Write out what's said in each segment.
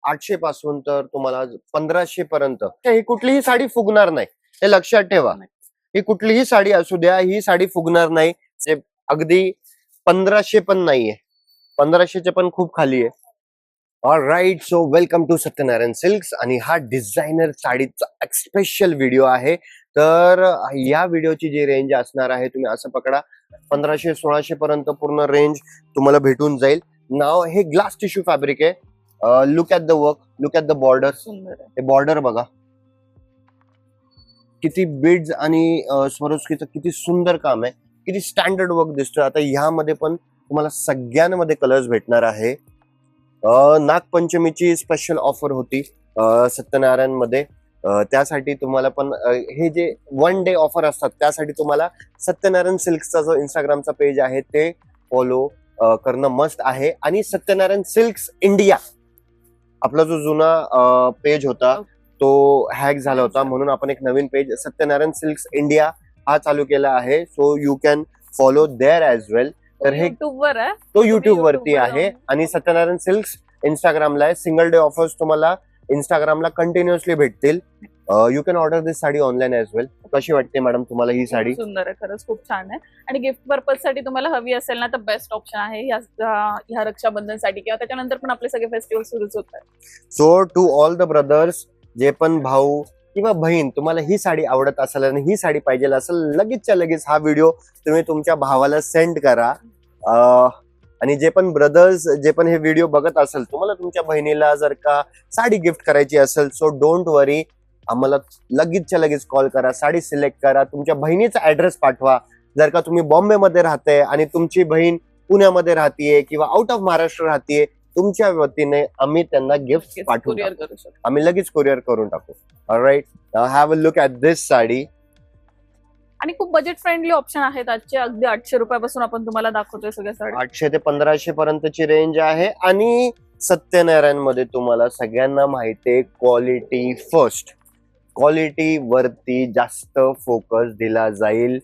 800 पासून तर तुम्हाला 1500 पर्यंत ही कुठलीही साडी फुगणार नाही, हे लक्षात ठेवा. ही कुठलीही साडी असू द्या, ही साडी फुगणार नाही. जे अगदी 1500 पण नाहीये, 1500चे पण खूप खाली आहे. Alright, so welcome to Satyanarayan silks. आणि हा डिझायनर साडीचा स्पेशल व्हिडिओ आहे. तर या व्हिडिओची जी रेंज असणार आहे, तुम्ही असं पकडा 1500-1600 पर्यंत पूर्ण रेंज तुम्हाला भेटून जाईल. नाव हे ग्लास टिश्यू फॅब्रिक आहे. Look at the work, look at the border. हे बॉर्डर बघा, किती बीड्स आणि स्वरोस्कीचं किती सुंदर काम आहे, किती स्टँडर्ड वर्क दिसतोय. आता ह्यामध्ये पण तुम्हाला सगळ्यांमध्ये कलर्स भेटणार आहे. नागपंचमीची स्पेशल ऑफर होती सत्यनारायण मध्ये, त्यासाठी तुम्हाला पण हे जे 1 डे ऑफर असतात त्यासाठी तुम्हाला सत्यनारायण सिल्क्सचा जो इंस्टाग्रामचा पेज आहे ते फॉलो करणं मस्ट आहे. आणि सत्यनारायण सिल्क्स इंडिया आपला जो जुना पेज होता तो हॅक झाला होता, म्हणून आपण एक नवीन पेज सत्यनारायण सिल्क्स इंडिया हा चालू केला आहे. So you can follow there as well. तर हे तो युट्यूब वरती आहे आणि सत्यनारायण सिल्क्स इंस्टाग्रामला आहे. सिंगल डे ऑफर्स तुम्हाला इंस्टाग्रामला कंटिन्युअसली भेटतील. You can order this sari online as well. कशी वाटते मॅडम तुम्हाला ही साडी? सुंदर आहे, खरंच खूप छान आहे. आणि गिफ्ट पर्पज साठी तुम्हाला हवी असेल ना तर बेस्ट ऑप्शन आहे ह्या रक्षाबंधनसाठी, किंवा त्याच्यानंतर पण आपले सगळे फेस्टिवल सुरूच होतात. So to all the brothers, जे पण भाऊ किंवा बहीण तुम्हाला ही साडी आवडत असेल आणि ही साडी पाहिजे असेल, लगेचच्या लगेच हा व्हिडिओ तुम्ही तुमच्या भावाला सेंड करा. आणि जे पण ब्रदर्स जे पण हे व्हिडिओ बघत असेल, तुम्हाला तुमच्या बहिणीला जर का साडी गिफ्ट करायची असेल, सो डोंट वरी, आम्हाला लगेचच्या लगेच कॉल करा, साडी सिलेक्ट करा, तुमच्या बहिणीचा ऍड्रेस पाठवा. जर का तुम्ही बॉम्बे मध्ये राहते आणि तुमची बहीण पुण्यामध्ये राहतीये किंवा आउट ऑफ महाराष्ट्र राहतीये, तुमच्या वतीने आम्ही त्यांना गिफ्ट पाठवू, आम्ही लगेच कुरिअर करून टाकू. All right, have a look at this sari. आणि खूप बजेट फ्रेंडली ऑप्शन आहेत आजचे. अगदी 800 रुपयापासून आपण तुम्हाला दाखवतोय सगळ्या साड्या. 800 ते 1500 पर्यंतची रेंज आहे. आणि सत्यनारायण मध्ये तुम्हाला सगळ्यांना माहितीये क्वालिटी फर्स्ट, क्वालिटी वरती जास्त फोकस दिला जाईल.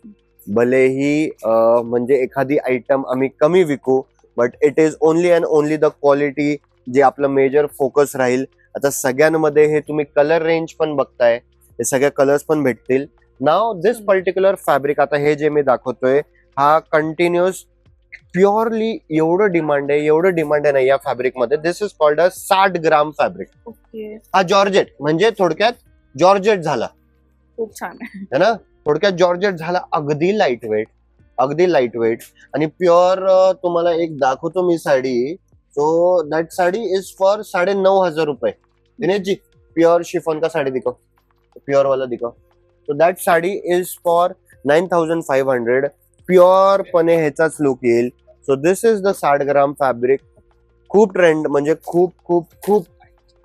भलेही म्हणजे एखादी आयटम आम्ही कमी विकू, but it is only and only the quality जे आपलं मेजर फोकस राहील. आता सगळ्यांमध्ये हे तुम्ही कलर रेंज पण बघताय, हे सगळे कलर्स पण भेटतील. नाव दिस पर्टिक्युलर फॅब्रिक, आता हे जे मी दाखवतोय हा कंटिन्युअस प्युअरली एवढं डिमांड आहे ना या फॅब्रिक मध्ये. This is called a 60 gram fabric. हा जॉर्जेट म्हणजे थोडक्यात जॉर्जेट झाला. खूप छान है ना, थोडक्यात जॉर्जेट झाला. अगदी लाईट वेट आणि प्युअर. तुम्हाला एक दाखवतो मी sari. So that sari is for 9,500 रुपये. दिनेश जी, प्युअर शिफॉन का साडी दिखाओ, प्युअर वाला दिखाओ. So that sari is for 9,500. Pure पणे ह्याचाच लुक येईल. So this is the 60 gram fabric. खूप ट्रेंड, म्हणजे खूप खूप खूप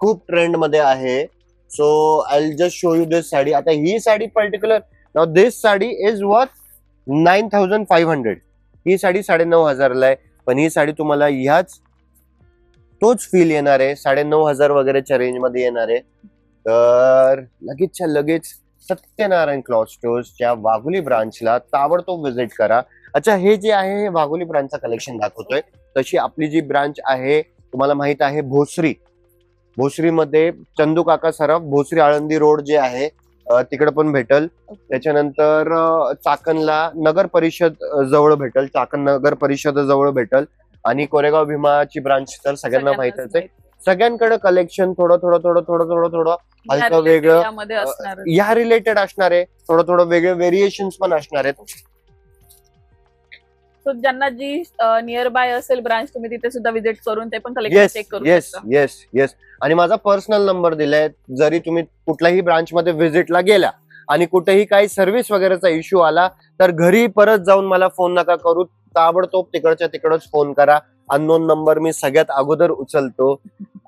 खूप ट्रेंड मध्ये आहे. So I just show you this sari. आता ही sari particular, now this sari is worth 9,500. ही साडी 9,500 ला आहे, पण ही साडी तुम्हाला तोच फील येणार आहे, 9,500 वगैरेच्या रेंज मध्ये येणार आहे. तर लगेचच्या लगेच सत्यनारायण क्लॉथ स्टोर्सच्या वाघोली ब्रांचला ताबडतोब व्हिजिट करा. अच्छा, हे जे आहे हे वाघोली ब्रांचचं कलेक्शन दाखवतोय. तशी आपली जी ब्रांच आहे तुम्हाला माहित आहे भोसरीमध्ये चंदू काका सराफ, भोसरी आळंदी रोड जे आहे तिकडे पण भेटल. त्याच्यानंतर चाकणला नगर परिषद जवळ भेटल, चाकण नगर परिषद जवळ भेटल. आणि कोरेगाव भीमाची ब्रांच तर सगळ्यांना माहितच आहे. सगळ्यांकडे कलेक्शन थोडं हलकं वेगळं या रिलेटेड असणार आहे, थोडं वेगळे व्हेरिएशन्स पण असणार आहेत. सो ज्यांना जी नियर बाय असेल ब्रांच, तुम्ही तिथे सुद्धा व्हिजिट करून ते पण कलेक्शन चेक करू शकता. येस. आणि माझा पर्सनल नंबर दिलाय. जरी तुम्ही कुठल्याही ब्रांच मध्ये व्हिजिटला गेला आणि कुठेही काही सर्व्हिस वगैरेचा इश्यू आला तर घरी परत जाऊन मला फोन नका करू, ताबडतोब तिकडच्या तिकडच फोन करा. अननोन नंबर मी सगळ्यात अगोदर उचलतो.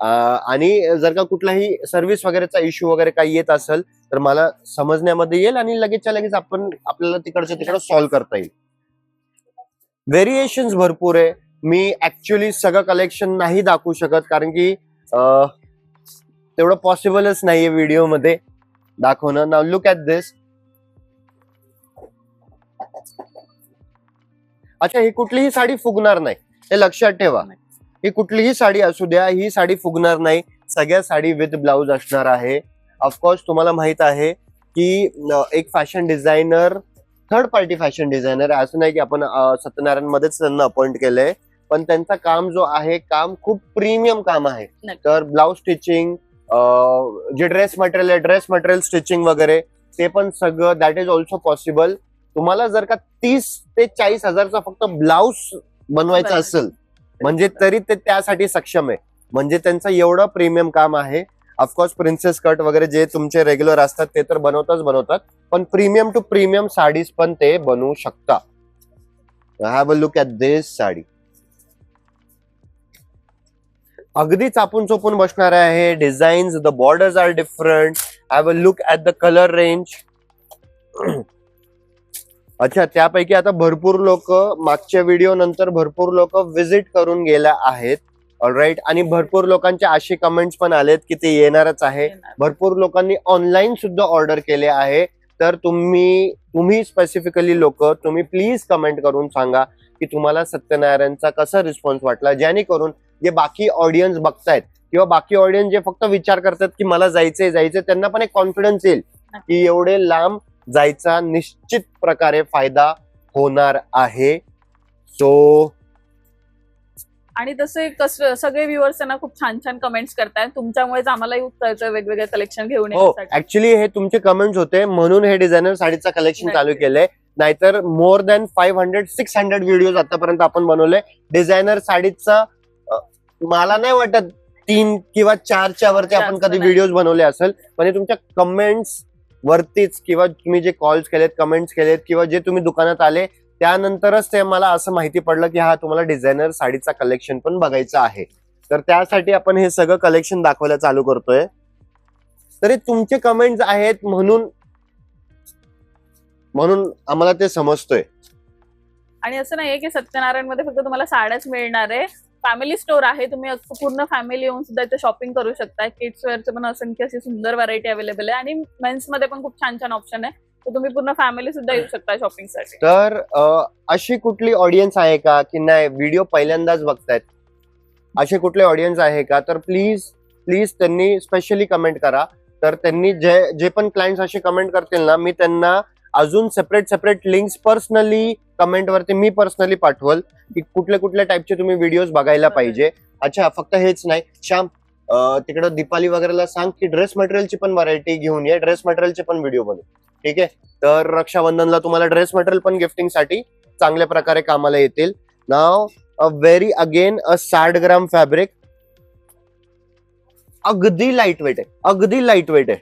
आणि जर का कुठलाही सर्व्हिस वगैरेचा इश्यू वगैरे काही येत असेल तर मला समजण्यामध्ये येईल आणि लगेचच्या लगेच आपल्याला तिकडच्या तिकडे सॉल्व्ह करता येईल. व्हेरिएशन्स भरपूर आहे. मी ऍक्च्युअली सगळं कलेक्शन नाही दाखवू शकत, कारण की तेवढं पॉसिबलच नाहीये व्हिडिओ मध्ये दाखवणं. नाउ लुक ॲट दिस. अच्छा, ही कुठलीही साडी फुगणार नाही, हे लक्षात ठेवा. ही कुठलीही साडी असू द्या, ही साडी फुगणार नाही. सगळ्या साडी विथ ब्लाउज असणार आहे. ऑफकोर्स तुम्हाला माहित आहे की एक fashion designer, third party fashion designer, असं नाही की आपण सत्यनारायण मध्येच त्यांना अपॉइंट केलंय, पण त्यांचं काम जो आहे काम खूप प्रीमियम काम आहे. नक्की. तर ब्लाउज स्टिचिंग, जे ड्रेस मटेरियल स्टिचिंग वगैरे ते पण सगळं दॅट इज ऑल्सो पॉसिबल. तुम्हाला जर का 30 ते 40 हजारचा फक्त ब्लाउज बनवायचा बरोबर. असेल म्हणजे तरी ते त्यासाठी सक्षम आहे. म्हणजे त्यांचं एवढं प्रीमियम काम आहे. ऑफकोर्स प्रिन्सेस कट वगैरे जे तुमचे रेग्युलर असतात ते तर बनवतात, पण प्रीमियम टू प्रीमियम साडीज पण ते बनवू शकता. Have a look at this sari. अगदी चापून चोपून बसणार आहे. Designs, the borders are different. Have a look at the colour range. अच्छा, त्यापैकी आता भरपूर लोक मागच्या व्हिडिओ नंतर भरपूर लोक विजिट करून गेल्या आहेत. ऑलराईट. आणि भरपूर लोकांचे असे कमेंट्स पण आलेत की ते येणारच आहे. भरपूर लोकांनी ऑनलाईन सुद्धा ऑर्डर केले आहे. तर तुम्ही स्पेसिफिकली लोक तुम्ही प्लीज कमेंट करून सांगा की तुम्हाला सत्यनारायणचा कसा रिस्पॉन्स वाटला, जेणेकरून जे बाकी ऑडियन्स बघतायत किंवा बाकी ऑडियन्स जे फक्त विचार करतात की मला जायचंय त्यांना पण एक कॉन्फिडन्स येईल की एवढे लांब जायचा निश्चित प्रकारे फायदा होणार आहे. सो आणि तसे सगळे व्ह्युअर्स त्यांना खूप छान छान कमेंट्स करतायत. तुमच्यामुळेच आम्हालाही उत्साहाचं वेगवेगळे कलेक्शन घेऊन हो, येण्यासाठी. ऍक्च्युली हे तुमचे कमेंट्स होते म्हणून हे डिझायनर साडीचं कलेक्शन चालू केलंय. नाहीतर मोर दॅन 500-600 व्हिडिओ आतापर्यंत आपण बनवले डिझायनर साडीचा. मला नाही वाटत 3 किंवा 4च्या वरती आपण कधी व्हिडिओ बनवले असेल. म्हणजे तुमच्या कमेंट्स वरतीच किंवा तुम्ही जे कॉल्स केलेत, कमेंट्स केलेत किंवा जे तुम्ही दुकानात आले त्यानंतरच ते मला असं माहिती पडलं की हा तुम्हाला डिझायनर साडीचा कलेक्शन पण बघायचा आहे. तर त्यासाठी आपण हे सगळं कलेक्शन दाखवायला चालू करतोय. तरी तुमचे कमेंट्स आहेत म्हणून आम्हाला ते समजतोय. आणि असं नाहीये की सत्यनारायण मध्ये फक्त तुम्हाला साड्याच मिळणार आहे. फॅमिली स्टोर आहे. तुम्ही पूर्ण फॅमिली येऊन सुद्धा इथे शॉपिंग करू शकता. किड्स वेअरचे पण असंख्य अशी सुंदर व्हरायटी अवेलेबल आहे आणि मेन्स मध्ये पण खूप छान छान ऑप्शन आहे. तर तुम्ही पूर्ण फॅमिली सुद्धा येऊ शकता शॉपिंगसाठी. तर अशी कुठली ऑडियन्स आहे का की नाही व्हिडिओ पहिल्यांदाच बघतायत, असे कुठले ऑडियन्स आहे का, तर प्लीज त्यांनी स्पेशली कमेंट करा. तर त्यांनी जे पण क्लायंट्स असे कमेंट करतील ना, मी त्यांना अजून सेपरेट लिंक्स पर्सनली कमेंट वरती मी पर्सनली पाठवल की कुठल्या टाईपचे तुम्ही व्हिडिओज बघायला पाहिजे. अच्छा, फक्त हेच नाही श्याम, तिकडे दीपाली वगैरेला सांग की ड्रेस मटेरियलची पण व्हरायटी घेऊन ये, ड्रेस मटेरियलचे पण व्हिडिओ बनव. ठीक आहे. तर रक्षाबंधनला तुम्हाला ड्रेस मटेरियल पण गिफ्टिंग साठी चांगल्या प्रकारे कामाला येतील. Now a very again a 60 gram fabric. अगदी लाईट वेट आहे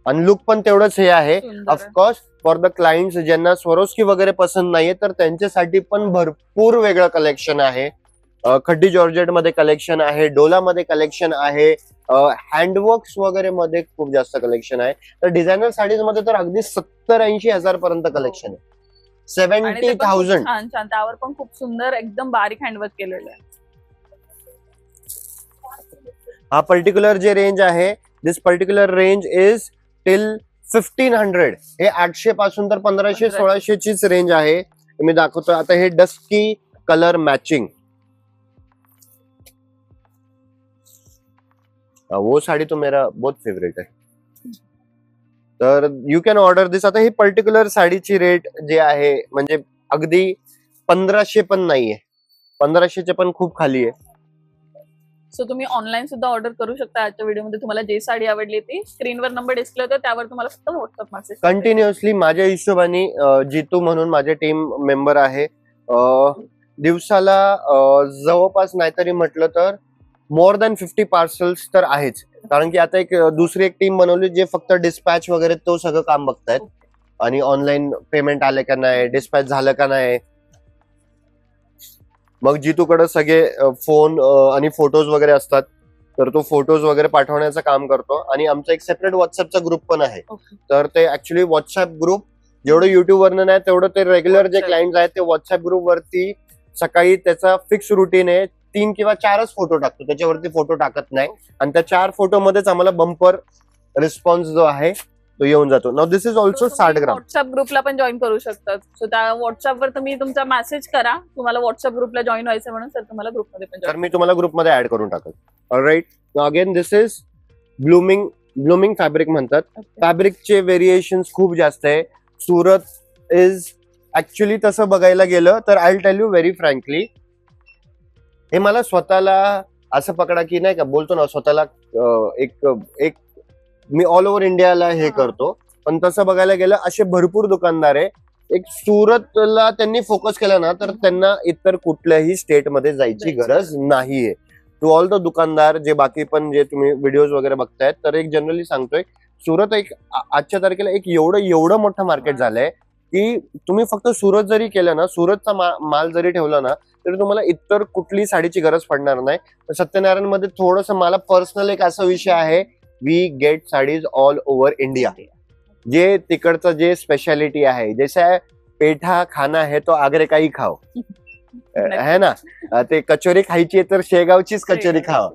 आणि लुक पण तेवढंच हे आहे. ऑफकोर्स फॉर द क्लायंट्स ज्यांना स्वरोस्की वगैरे पसंत नाहीये तर त्यांच्यासाठी पण भरपूर वेगळं कलेक्शन आहे. खड्डी जॉर्जेट मध्ये कलेक्शन आहे, डोला मध्ये कलेक्शन आहे, हँडवर्क्स वगैरे मध्ये खूप जास्त कलेक्शन आहे. तर डिझायनर साडीज मध्ये तर अगदी 70-80 हजार पर्यंत कलेक्शन आहे. 70,000. छान छान त्यावर पण खूप सुंदर एकदम बारीक हँडवर्क केलेलं आहे. हा पर्टिक्युलर जे रेंज आहे, दिस पर्टिक्युलर रेंज इज टिल 1500. हे 800 पासून तर 1500-1600 चीच रेंज आहे. मी दाखवतो आता. हे डस्की कलर मॅचिंग, वो साडी तो मेरा बहुत फेवरेट है. तर यू कॅन ऑर्डर दिस. आता ही पर्टिक्युलर साडीची रेट जे आहे म्हणजे अगदी 1500 पण नाहीये, 1500चे पण खूप खाली आहे. सो तुम्ही ऑनलाईन सुद्धा ऑर्डर करू शकता. आजच्या व्हिडिओमध्ये तुम्हाला जे साडी आवडली ती स्क्रीनवर नंबर डिस्प्ले होतो, त्यावर तुम्हाला फक्त व्हॉट्सअप मेसेज कंटिन्युअसली माझ्या हिशोबाने जितू म्हणून माझे टीम मेंबर आहे, दिवसाला जवळपास नाहीतरी म्हटलं तर मोर दॅन 50 पार्सल्स तर आहेच. कारण की आता दुसरी एक टीम बनवली जे फक्त डिस्पॅच वगैरे तो सगळं काम बघतायत आणि ऑनलाईन पेमेंट आले का नाही, डिस्पॅच झालं का नाही. मग जितूकडे सगळे फोन आणि फोटोज वगैरे असतात तर तो फोटोज वगैरे पाठवण्याचं काम करतो. आणि आमचा एक सेपरेट व्हॉट्सअपचा ग्रुप पण आहे. तर ते ऍक्च्युली व्हॉट्सअप ग्रुप जेवढं युट्यूब वरनं नाही तेवढं ते रेग्युलर जे क्लायंट आहेत ते व्हॉट्सअप ग्रुप वरती सकाळी त्याचा फिक्स रुटीन आहे. 3 किंवा 4च फोटो टाकतो, त्याच्यावरती फोटो टाकत नाही. आणि त्या 4 फोटो मध्येच आम्हाला बंपर रिस्पॉन्स जो आहे तो येऊन जातो. Now this is also 60 gram. WhatsApp ग्रुपला पण जॉईन करू शकतात. सो त्या व्हॉट्सअपवर तुम्ही तुमचा मेसेज करा, तुम्हाला व्हॉट्सअप ग्रुपला जॉईन व्हायचं म्हणून, सर तुम्हाला ग्रुपमध्ये पण तर जॉईन. मी तुम्हाला ग्रुपमध्ये ऍड करून टाकेल. All right. Again this is blooming fabric म्हणतात. फॅब्रिकचे व्हेरिएशन्स खूप जास्त आहे. सुरत इज ऍक्च्युली तसं बघायला गेलं तर I tell you very frankly, हे मला स्वतःला असं पकडा की नाही का बोलतो ना स्वतःला एक मी ऑल ओव्हर इंडियाला हे करतो, पण तसं बघायला गेलं असे भरपूर दुकानदार आहे. एक सुरतला त्यांनी फोकस केला ना तर त्यांना इतर कुठल्याही स्टेटमध्ये जायची गरज नाहीये. टू ऑल द दुकानदार जे बाकी पण जे तुम्ही व्हिडिओज वगैरे बघतायत, तर एक जनरली सांगतोय, सुरत एक आजच्या तारखेला एक एवढं मोठं मार्केट झालंय की तुम्ही फक्त सुरत जरी केलं ना, सुरतचा माल जरी ठेवला ना, तरी तुम्हाला इतर कुठली साडीची गरज पडणार नाही. सत्यनारायण मध्ये थोडस मला पर्सनल एक असा विषय आहे, we get saris all over India. जे तिकडचं जे स्पेशालिटी आहे, जैसे पेठा खाना है तो आगरे का ही खाओ, है ना. ते कचोरी खायची तर शेगावचीच कचोरी खाओ,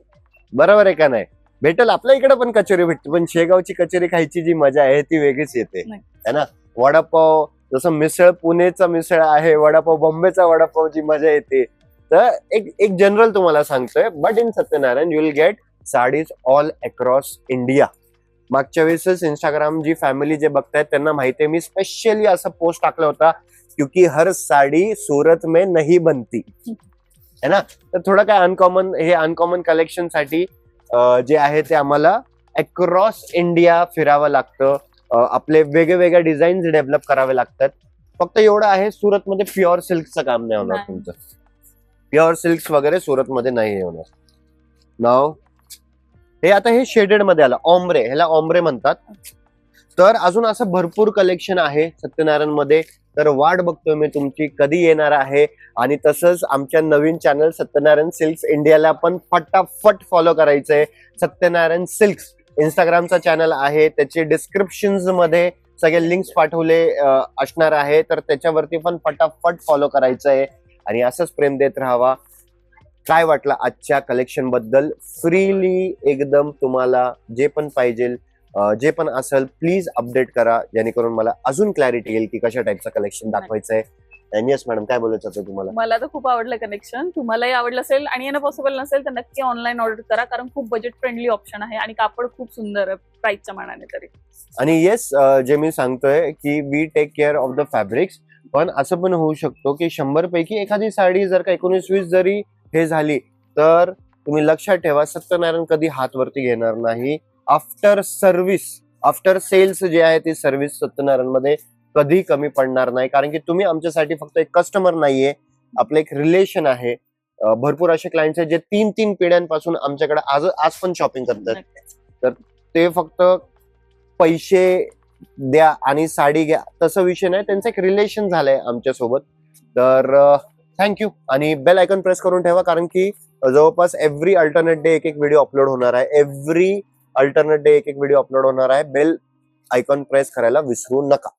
बरोबर आहे का नाही. भेटेल आपल्या इकडे पण कचोरी भेटते, पण शेगावची कचोरी खायची जी मजा आहे ती वेगळीच येते, है ना. वडापाव जसं मिसळ पुणेचा मिसळ आहे, वडापाव बॉम्बेचा वडापाव जी मजा येते. तर एक जनरल तुम्हाला सांगतोय, but in Satyanarayan you will get saris all across India. मागच्या वेळेसच इंस्टाग्राम जी फॅमिली जे बघतायत त्यांना माहितीये, मी स्पेशली असा पोस्ट टाकला होता, क्योंकि हर साडी सूरत में नहीं बनती, है ना. तर थोडं काय अनकॉमन कलेक्शन साठी जे आहे ते आम्हाला अक्रॉस इंडिया फिरावं लागतं. आपले वेगवेगळ्या डिझाईन्स डेव्हलप करावे लागतात. फक्त एवढं आहे, सुरतमध्ये प्युअर सिल्कचं काम नाही होणार तुमचं. प्युअर सिल्क्स वगैरे सुरतमध्ये नाही होणार. नाव हे आता हे शेडेड मध्ये आलं, ऑम्ब्रे, ह्याला ऑम्ब्रे म्हणतात. तर अजून असं भरपूर कलेक्शन आहे सत्यनारायण मध्ये. तर वाट बघतोय मी तुमची कधी येणार आहे. आणि तसंच आमच्या नवीन चॅनल सत्यनारायण सिल्क्स इंडियाला पण फटाफट फॉलो करायचंय. सत्यनारायण सिल्क्स इंस्टाग्रामचा चॅनल आहे, त्याचे डिस्क्रिप्शन मध्ये सगळे लिंक्स पाठवले असणार आहे, तर त्याच्यावरती पण फटाफट फॉलो करायचंय आणि असंच प्रेम देत राहावा. काय वाटलं आजच्या कलेक्शन बद्दल, फ्रीली एकदम तुम्हाला जे पण पाहिजे जे पण असेल प्लीज अपडेट करा, जेणेकरून मला अजून क्लॅरिटी येईल की कशा टाईपचं कलेक्शन दाखवायचंय. येस मॅडम, काय बोलायचं होतं तुम्हाला? मला तर खूप आवडलं कलेक्शन, तुम्हालाही आवडलं असेल आणि येणं पॉसिबल नसेल तर नक्की ऑनलाईन ऑर्डर करा, कारण खूप बजेट फ्रेंडली ऑप्शन आहे आणि कापड खूप सुंदर आहे प्राइसच्या मानाने तरी. आणि येस, जे मी सांगतोय की we take care of the fabrics, पण असं पण होऊ शकतो की 100 पैकी एखादी साडी जर का 19-20 जरी हे झाली तर तुम्ही लक्षात ठेवा, सत्यनारायण कधी हात वरती घेणार नाही. आफ्टर सेल्स जे आहे ती सर्व्हिस सत्यनारायण मध्ये कधी कमी पडणार नाही, कारण की तुम्ही आमच्यासाठी फक्त एक कस्टमर नाहीये, आपलं एक रिलेशन आहे. भरपूर असे क्लायंट्स आहेत जे 3 पिढ्यांपासून आमच्याकडे आज पण शॉपिंग करतात. तर ते फक्त पैसे द्या आणि साडी घ्या तसं विषय नाही, त्यांचं एक रिलेशन झालंय आमच्यासोबत. तर थँक्यू. आणि बेल आयकॉन प्रेस करून ठेवा, कारण की जवळपास एव्हरी अल्टरनेट डे एक व्हिडिओ अपलोड होणार आहे. बेल आयकॉन प्रेस करायला विसरू नका.